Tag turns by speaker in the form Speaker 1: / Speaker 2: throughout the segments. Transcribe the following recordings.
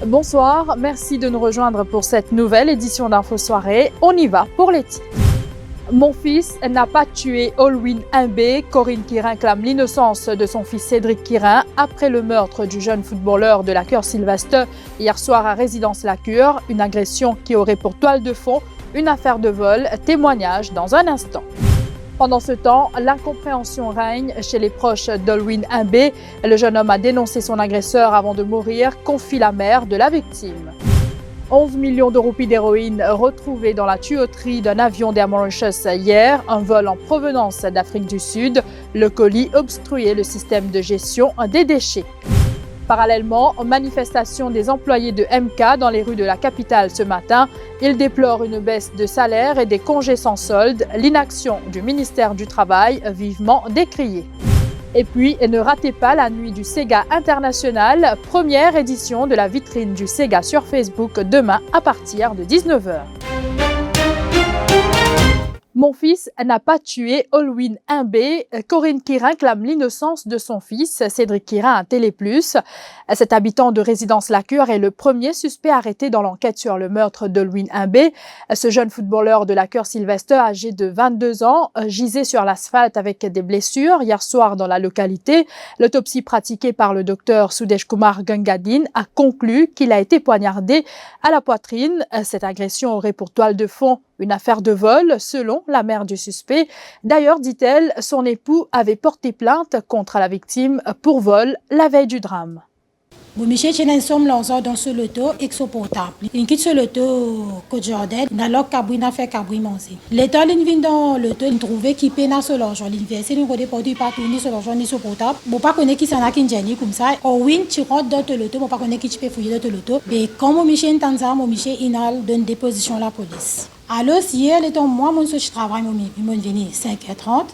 Speaker 1: Bonsoir, merci de nous rejoindre pour cette nouvelle édition d'Info Soirée. On y va pour les titres. Mon fils n'a pas tué Olwin Imbé. Corinne Quirin clame l'innocence de son fils Cédric Quirin après le meurtre du jeune footballeur de la Cure-Sylvestre hier soir à Résidence La Cure. Une agression qui aurait pour toile de fond une affaire de vol. Témoignage dans un instant. Pendant ce temps, l'incompréhension règne chez les proches d'Olwin Imbé. Le jeune homme a dénoncé son agresseur avant de mourir, confie la mère de la victime. 11 millions de roupies d'héroïne retrouvées dans la tuyauterie d'un avion d'Air Mauritius hier, un vol en provenance d'Afrique du Sud. Le colis obstruait le système de gestion des déchets. Parallèlement, manifestation des employés de MK dans les rues de la capitale ce matin. Ils déplorent une baisse de salaire et des congés sans solde. L'inaction du ministère du Travail vivement décriée. Et puis, ne ratez pas la nuit du Sega International, première édition de la vitrine du Sega sur Facebook demain à partir de 19h. Mon fils n'a pas tué Olwin Imbé. Corinne Quirin clame l'innocence de son fils, Cédric Quirin à Télé+. Cet habitant de Résidence La Cure est le premier suspect arrêté dans l'enquête sur le meurtre d'Olwin Imbé. Ce jeune footballeur de la Cure-Sylvestre, âgé de 22 ans, gisait sur l'asphalte avec des blessures hier soir dans la localité. L'autopsie pratiquée par le docteur Sudesh Kumar Gangadine a conclu qu'il a été poignardé à la poitrine. Cette agression aurait pour toile de fond une affaire de vol, selon la mère du suspect. D'ailleurs, dit-elle, son époux avait porté plainte contre la victime pour vol la veille du drame.
Speaker 2: Monsieur Chenin somme l'ensemble dans ce loto exoportable. Il quitte ce loto Côte Jordan, n'a l'autre cabri n'a fait cabri manger. L'état il vient dans le loto, il trouvait qui peine à ce l'argent, il verse il côté porté pas tourner sur l'argent ni sur portable. Bon pas connaître qui s'en a qui gêne comme ça. Au win tu rentres dans le loto, bon pas connaître qui tu peux fouiller dans le loto. Mais comme mon monsieur entend ça, mon monsieur inal donne déposition à la police. Alors si elle est en moi mon je travaille mon venu 5h30.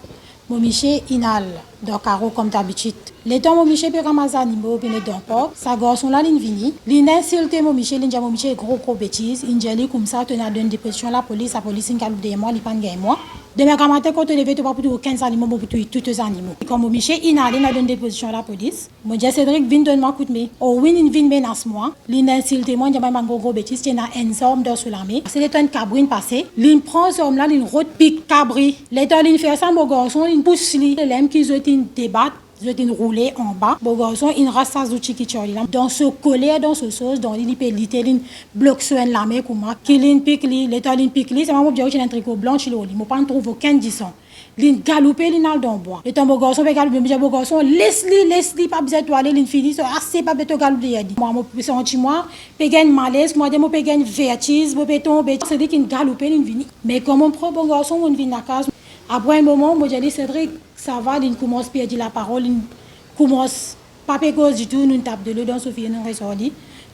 Speaker 2: Mon monsieur inal dans carreau comme d'habitude. Les temps mon monsieur peut ramasser animaux puis dans port, sa garçon là l'in vini, l'in insulté mon monsieur, l'in mon monsieur gros bêtise, il dit comme ça tenir donne déposition la police in calme de moi, il pas gagne moi. Demain quand matin quand tu lever tu pas pour 15 animaux pour tous les animaux. Comme mon monsieur inal n'a donne déposition la police. Mon dit Cédric vient donne moi coup de main. Oh oui, il vient menace moi, l'in insulté moi, il m'a gros bêtise, il a un somme dans sous l'armée. C'est les temps cabrine passé, l'in prend somme là, l'in route pique cabri. Les temps l'in fait ça mon garçon, il pousse li, l'aime qui ont une débat. Je vais rouler en bas. Bon garçon, il reste à zouchi qui tient là. Dans ce collier, dans ce sauce, dans l'hyper bloc sur une lame comme moi. Qui l'in pique li, l'état l'in pique li, c'est moi bien j'ai un tricot blanc chez l'oli. Moi pas en trouve aucun disson. L'in galoper l'in dans bois. Le temps bon garçon peut galoper, mais bon garçon laisse-li pas besoin de toiler, l'in fini, assez pas besoin de galoper. Moi me senti moi, peut gagner malaise, moi peut gagner vertige, moi peut tomber. C'est dit qu'il galoper l'in fini. Mais comme on prend bon garçon, on vient à casa. Après un moment, moi j'ai dit Cédric, ça va, il commence à perdre la parole, il commence pas à cause du tout, nous tape de l'eau dans Sophie, nous restons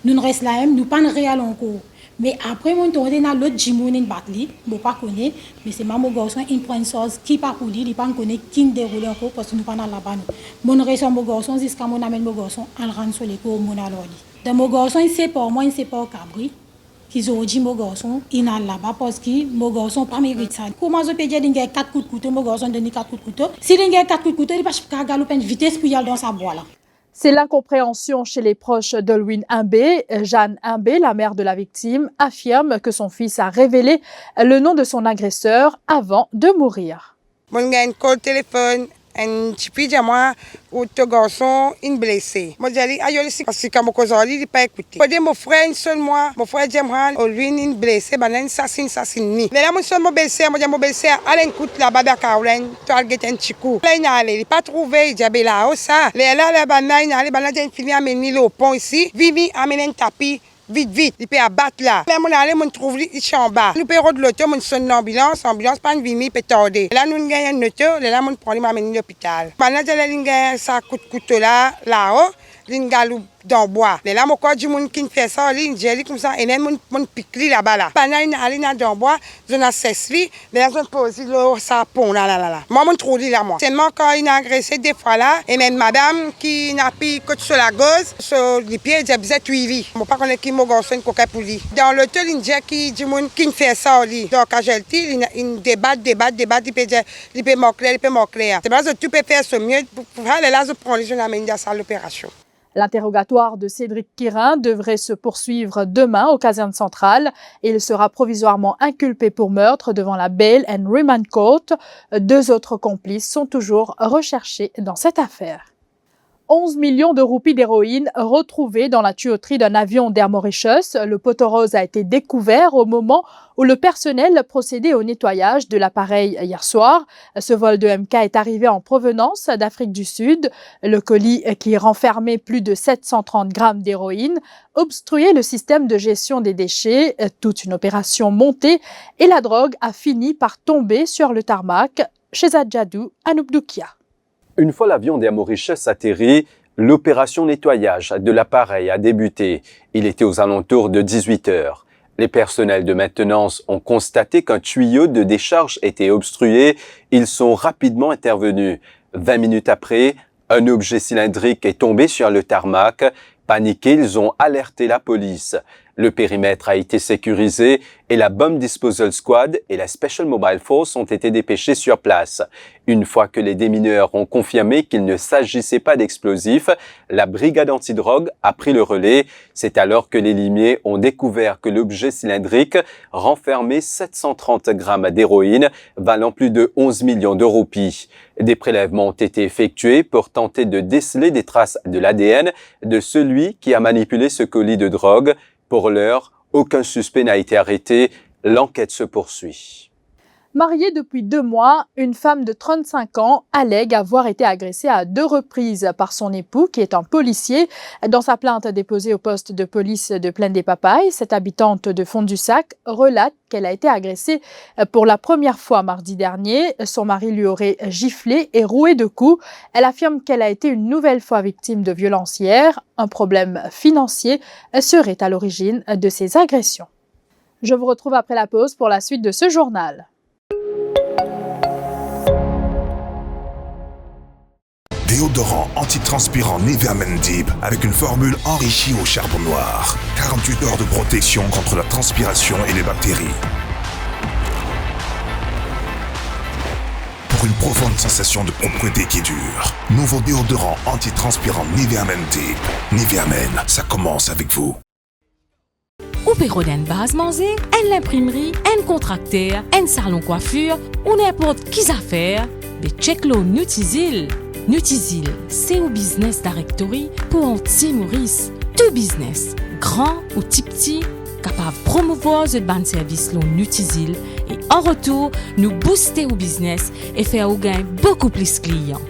Speaker 2: nous restons là, nous pas réel encore. Mais après mon tour, on a l'autre jimon in batli, bon pas connaît, mais c'est maman garçon, il prend une sauce qui pas pour lui, il pas connaît qui déroule encore parce que nous pas dans là-bas. Mon reste mon garçon jusqu'à mon amène mon garçon, en rentre sur les cours mon alors. Dans mon garçon, il sait pas moi, il sait pas cabri. Qu'ils ont dit mon garçon, il n'a là-bas parce que mon garçon pas mérite ça. Comment je peux dire qu'il y a 4 coups de couteau, mon garçon donne 4 coups de couteau. S'il y a 4 coups de couteau, il ne peut pas galoper une vitesse pour y aller dans sa boîte là.
Speaker 1: C'est l'incompréhension chez les proches d'Olwin Imbé. Jeanne Imbé, la mère de la victime, affirme que son fils a révélé le nom de son agresseur avant de mourir.
Speaker 3: Mon gars, un call téléphone. Un petit peu moi ou ton garçon in blessé. Moi j'ai dit aïe ici parce que comme cause il pas écouté. Pour mon frère seul moi, mon frère Jamhan ou lui in blessé banan assassin ni. Mais là mon seul mon blessé, moi j'ai mon blessé allez écoute là-bas à Caroline, target un chikou. Là il n'a allé, il pas trouvé, j'ai là ça. Là banan il allé banan j'ai fini amener le pont ici, Vivi amener un tapis. Vite, il peut abattre là. Là, mon allé, mon trouve il est en bas. Nous payons de l'auto, mon sonne l'ambulance, pas une vimi, peut tarder. Là, nous gagnons une auto, là, mon prend m'amener à l'hôpital. Maintenant, j'ai gagné ça couteau là-haut, l'ingalou dans bois. Là, mon corps du monde qui fait ça, j'ai comme ça, et là, mon pique là-bas là. Pendant une allée dans bois, je n'ai cessé, là, je pose le sapon là. Moi, mon trouve là, moi. C'est moi quand il a agressé des fois là, et même madame qui n'a pris côté sur la gauche, sur les pieds, j'ai besoin de tuivi. Je ne sais pas qui m'a garçon une coquette pour lui. Dans le temps, il dit qui du monde qui fait ça, lui. Donc, quand je le dis, il débat, il peut moquer. C'est parce que tout peut faire ce mieux pour aller là, je prends les jeunes à mener à l'opération.
Speaker 1: L'interrogatoire de Cédric Quirin devrait se poursuivre demain aux casernes centrales et il sera provisoirement inculpé pour meurtre devant la Bail and Remand Court. 2 autres complices sont toujours recherchés dans cette affaire. 11 millions de roupies d'héroïne retrouvées dans la tuyauterie d'un avion d'Air Mauritius. Le poteau rose a été découvert au moment où le personnel procédait au nettoyage de l'appareil hier soir. Ce vol de MK est arrivé en provenance d'Afrique du Sud. Le colis, qui renfermait plus de 730 grammes d'héroïne, obstruait le système de gestion des déchets. Toute une opération montée et la drogue a fini par tomber sur le tarmac. Chez Adjadou, Anouk Doukia.
Speaker 4: Une fois l'avion d'Air Mauritius atterri, l'opération nettoyage de l'appareil a débuté. Il était aux alentours de 18 heures. Les personnels de maintenance ont constaté qu'un tuyau de décharge était obstrué. Ils sont rapidement intervenus. 20 minutes après, un objet cylindrique est tombé sur le tarmac. Paniqués, ils ont alerté la police. Le périmètre a été sécurisé et la Bomb Disposal Squad et la Special Mobile Force ont été dépêchés sur place. Une fois que les démineurs ont confirmé qu'il ne s'agissait pas d'explosifs, la brigade antidrogue a pris le relais. C'est alors que les limiers ont découvert que l'objet cylindrique renfermait 730 grammes d'héroïne, valant plus de 11 millions de roupies. Des prélèvements ont été effectués pour tenter de déceler des traces de l'ADN de celui qui a manipulé ce colis de drogue. Pour l'heure, aucun suspect n'a été arrêté. L'enquête se poursuit.
Speaker 1: Mariée depuis 2 mois, une femme de 35 ans allègue avoir été agressée à 2 reprises par son époux, qui est un policier. Dans sa plainte déposée au poste de police de Plaine des Papayes, cette habitante de Fond-du-Sac relate qu'elle a été agressée pour la première fois mardi dernier. Son mari lui aurait giflé et roué de coups. Elle affirme qu'elle a été une nouvelle fois victime de violences hier. Un problème financier serait à l'origine de ces agressions. Je vous retrouve après la pause pour la suite de ce journal.
Speaker 5: Déodorant antitranspirant Nivea Men Deep avec une formule enrichie au charbon noir. 48 heures de protection contre la transpiration et les bactéries. Pour une profonde sensation de propreté qui dure. Nouveau déodorant antitranspirant Nivea Men Deep. Nivea Men, ça commence avec vous.
Speaker 6: Ou péro d'une base manger, une imprimerie, un contracteur, un salon coiffure ou n'importe qui affaire, de check-lo Nutizil. Nutizil, c'est au Business Directory pour anti-Maurice. Tout business, grand ou petit, capable de promouvoir ce ban service lo Nutizil et en retour, nous booster au business et faire au gain beaucoup plus clients.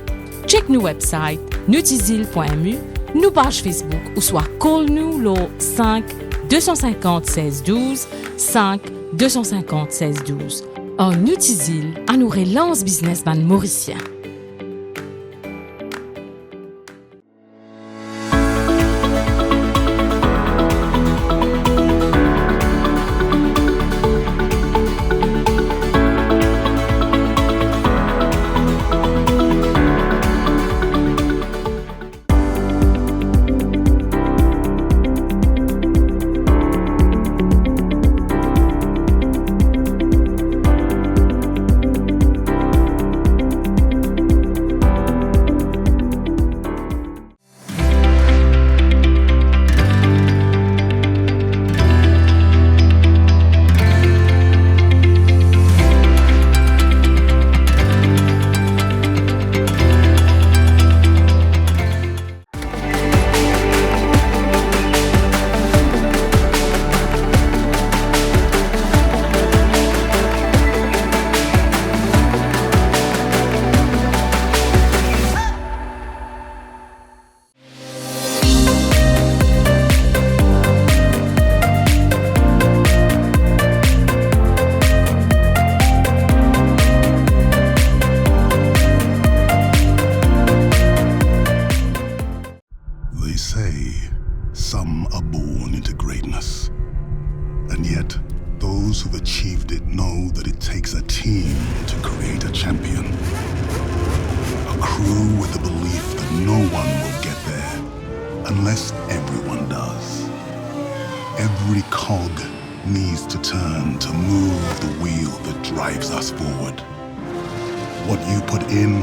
Speaker 6: Check nos website nutizil.mu, nos pages Facebook ou soit call nous lo 5 250 16 12 5 250 16 12. En Nutizil, à nous relance business ban mauricien.
Speaker 5: Some are born into greatness. And yet, those who've achieved it know that it takes a team to create a champion. A crew with the belief that no one will get there unless everyone does. Every cog needs to turn to move the wheel that drives us forward. What you put in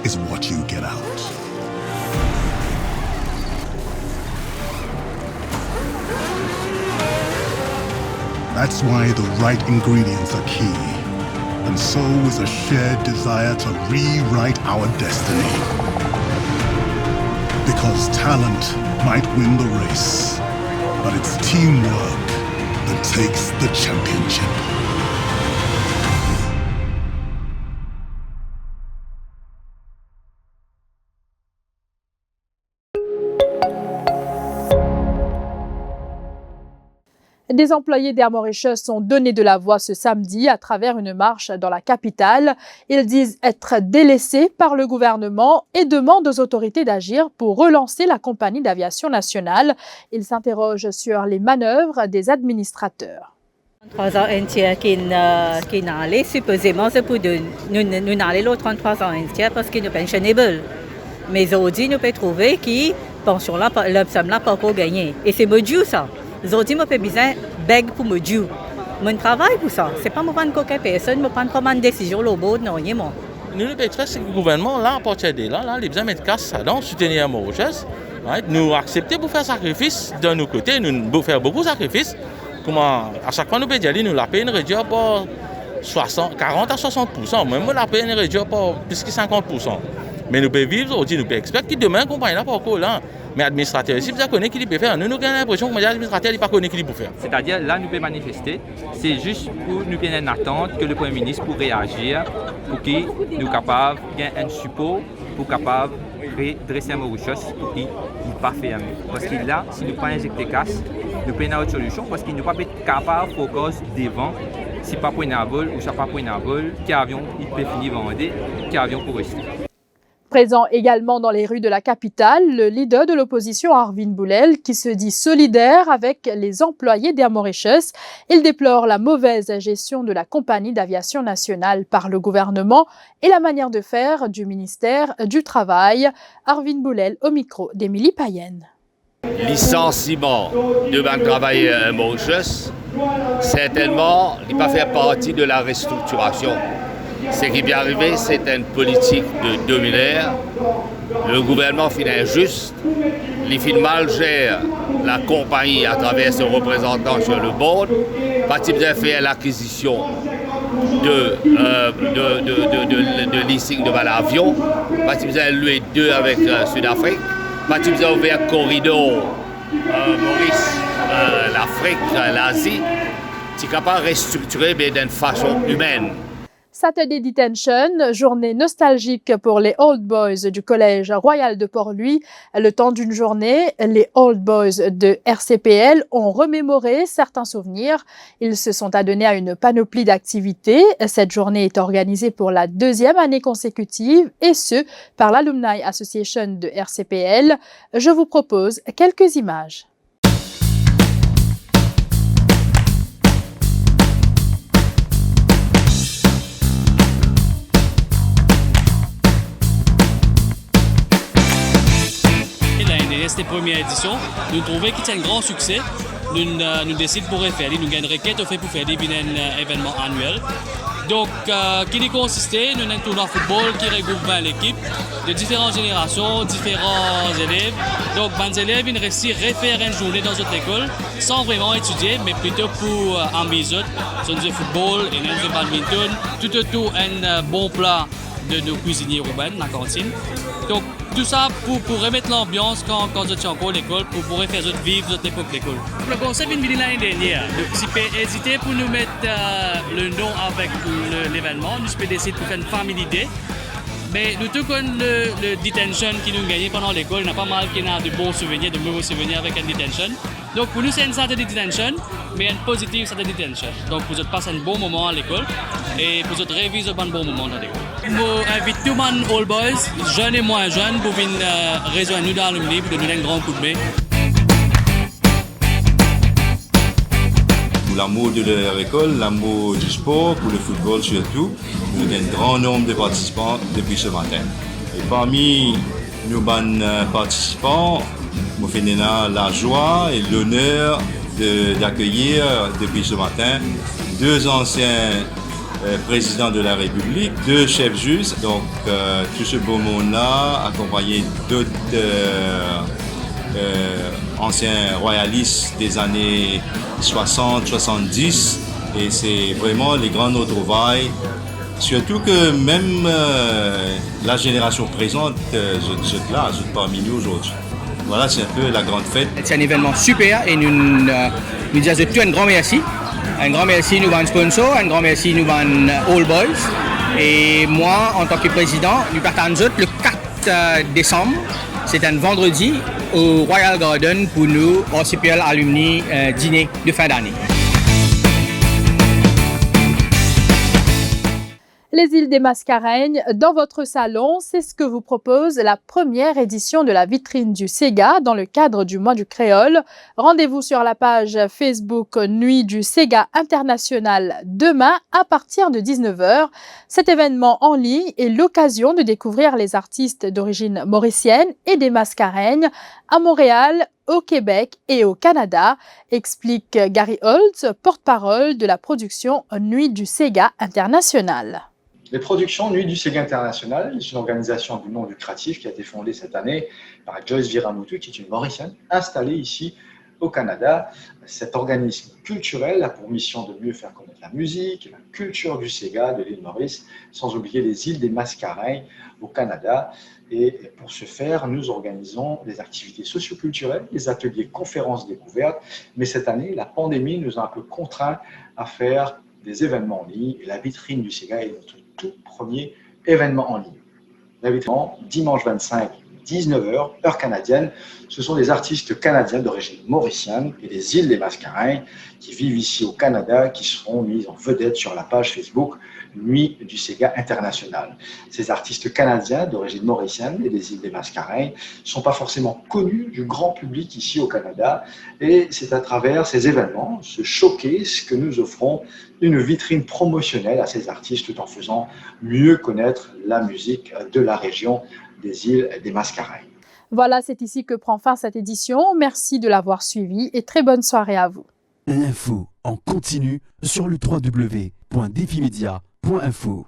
Speaker 5: is what you get out. That's why the right ingredients are key. And so is a shared desire to rewrite our destiny. Because talent might win the race, but it's teamwork that takes the championship.
Speaker 1: Des employés d'Air Mauritius ont donné de la voix ce samedi à travers une marche dans la capitale. Ils disent être délaissés par le gouvernement et demandent aux autorités d'agir pour relancer la compagnie d'aviation nationale. Ils s'interrogent sur les manœuvres des administrateurs.
Speaker 7: 3 ans entiers qui n'allaient supposément c'est pour nous n'aller l'autre 33 ans entiers parce qu'ils nous pensionnables. Mais aujourd'hui nous pouvons trouver qui pension là le somme là pas encore gagné et c'est maudit ça. Aujourd'hui moi peux besoin beg pour maudit. Mon travail pour ça, c'est pas moi prendre coquet personne, moi prendre comme une décision le bout non rien moi.
Speaker 8: Nous le c'est que le gouvernement là à partir de là les besoin mettre casse ça dans soutenir Mauritius. Nous accepter pour faire sacrifice de nos côtés, nous faire beaucoup de sacrifices. Comment à chaque fois nous pouvons dire nous la paye une réduire par 40 à 60%, même la paye une réduire par plus que 50%. Mais nous pouvons vivre aujourd'hui, nous pouvons expecter que demain la compagnie n'a pas encore là. Mais l'administrateur ici, vous connaissez qui peut faire. Nous avons l'impression que l'administrateur n'a pas connu qui peut faire.
Speaker 9: C'est-à-dire là nous pouvons manifester, c'est juste pour nous bien une attente que le Premier ministre pour réagir, pour qu'il nous capable de un support pour capable redresser Mauritius pour qu'il ne pas fermer. Parce que là, si nous ne pas injecter casse, nous prenons une autre solution parce qu'il ne peut pas être capable de focus devant. Si pas pour un vol ou si pas pour un vol, qui avion il peut finir vendre, qui avion pour rester.
Speaker 1: Présent également dans les rues de la capitale, le leader de l'opposition Arvin Boulel qui se dit solidaire avec les employés d'Air Mauritius. Il déplore la mauvaise gestion de la compagnie d'aviation nationale par le gouvernement et la manière de faire du ministère du Travail. Arvin Boulel au micro d'Émilie Payenne.
Speaker 10: Licenciement de banques travailleurs à Mauritius, certainement, il ne peut pas faire partie de la restructuration. Ce qui est arrivé, c'est une politique de dominaire. Le gouvernement fait injuste. Il mal gère la compagnie à travers ses représentants sur le board. Parce qu'il a fait l'acquisition de leasing de l'avion. Parce qu'il a loué 2 avec Sud-Afrique. Parce qu'il a ouvert corridor Maurice, l'Afrique, l'Asie. C'est capable de restructurer d'une façon humaine.
Speaker 1: Saturday Detention, journée nostalgique pour les Old Boys du Collège Royal de Port-Louis. Le temps d'une journée, les Old Boys de RCPL ont remémoré certains souvenirs. Ils se sont adonnés à une panoplie d'activités. Cette journée est organisée pour la 2e année consécutive et ce, par l'Alumni Association de RCPL. Je vous propose quelques images.
Speaker 11: C'était la première édition, nous trouvons que c'est un grand succès. Nous décidons pour faire, nous gagnons une requête pour faire un événement annuel. Donc, qui consistait, nous avons un tournoi de football qui regroupe 20 l'équipe de différentes générations, différents élèves. Donc, les élèves viennent réussir à refaire une journée dans notre école sans vraiment étudier, mais plutôt pour amuser. Sur le football et le badminton, tout autour un bon plat de nos cuisiniers urbains dans la cantine. Donc, tout ça pour remettre l'ambiance quand vous êtes encore à l'école, pour faire vivre votre époque d'école. Le concept est venu l'année dernière. Donc, si vous hésitez pour nous mettre le nom avec l'événement, nous pouvons décider pour faire une famille d'idées. Mais nous tout comme le detention qui nous gagnait pendant l'école, il y a pas mal qui a de bons souvenirs, de mauvais souvenirs avec un detention. Donc pour nous c'est une Saturday detention, mais une positive Saturday detention. Donc vous passez un bon moment à l'école et vous révisez un bon moment dans l'école. Je invite tout le monde, all boys, jeunes et moins jeunes, pour venir rejoindre nous dans l'Alumni pour donner un grand coup de main.
Speaker 12: Pour l'amour de leur école, l'amour du sport, pour le football surtout, nous avons un grand nombre de participants depuis ce matin. Et parmi nos participants, nous faisons la joie et l'honneur d'accueillir depuis ce matin 2 anciens présidents de la République, 2 chefs justes, donc tout ce beau monde-là, accompagné d'autres ancien royaliste des années 60-70, et c'est vraiment les grandes retrouvailles. Surtout que même la génération présente, je suis parmi nous aujourd'hui. Voilà, c'est un peu la grande fête.
Speaker 13: C'est un événement super et nous disons tout un grand merci. Un grand merci nous avons sponsor, un grand merci nous avons All Boys. Et moi, en tant que président, nous partons le 4 décembre. C'est un vendredi au Royal Garden pour nous, RCPL Alumni dîner de fin d'année.
Speaker 1: Les îles des Mascareignes, dans votre salon, c'est ce que vous propose la première édition de la vitrine du Sega dans le cadre du mois du créole. Rendez-vous sur la page Facebook Nuit du Sega International demain à partir de 19h. Cet événement en ligne est l'occasion de découvrir les artistes d'origine mauricienne et des Mascareignes à Montréal, au Québec et au Canada, explique Gary Holtz, porte-parole de la production Nuit du Sega International.
Speaker 14: Les productions Nuit du Sega International, c'est une organisation du nom lucratif qui a été fondée cette année par Joyce Viramutu, qui est une Mauricienne installée ici au Canada. Cet organisme culturel a pour mission de mieux faire connaître la musique, la culture du Sega de l'île Maurice, sans oublier les îles des Mascareignes au Canada. Et pour ce faire, nous organisons des activités socioculturelles, des ateliers conférences découvertes. Mais cette année, la pandémie nous a un peu contraints à faire des événements en ligne. Et la vitrine du Sega est notre tout premier événement en ligne. La vitrine, dimanche 25, 19h, heure canadienne. Ce sont des artistes canadiens d'origine mauricienne et des îles des Mascareignes qui vivent ici au Canada, qui seront mis en vedette sur la page Facebook Nuit du Sega International. Ces artistes canadiens d'origine mauricienne et des îles des Mascareignes ne sont pas forcément connus du grand public ici au Canada, et c'est à travers ces événements, ce showcase, que nous offrons une vitrine promotionnelle à ces artistes tout en faisant mieux connaître la musique de la région des îles des Mascareignes.
Speaker 1: Voilà, c'est ici que prend fin cette édition. Merci de l'avoir suivi et très bonne soirée à vous.
Speaker 15: L'info en continu sur le www.defimedia.info.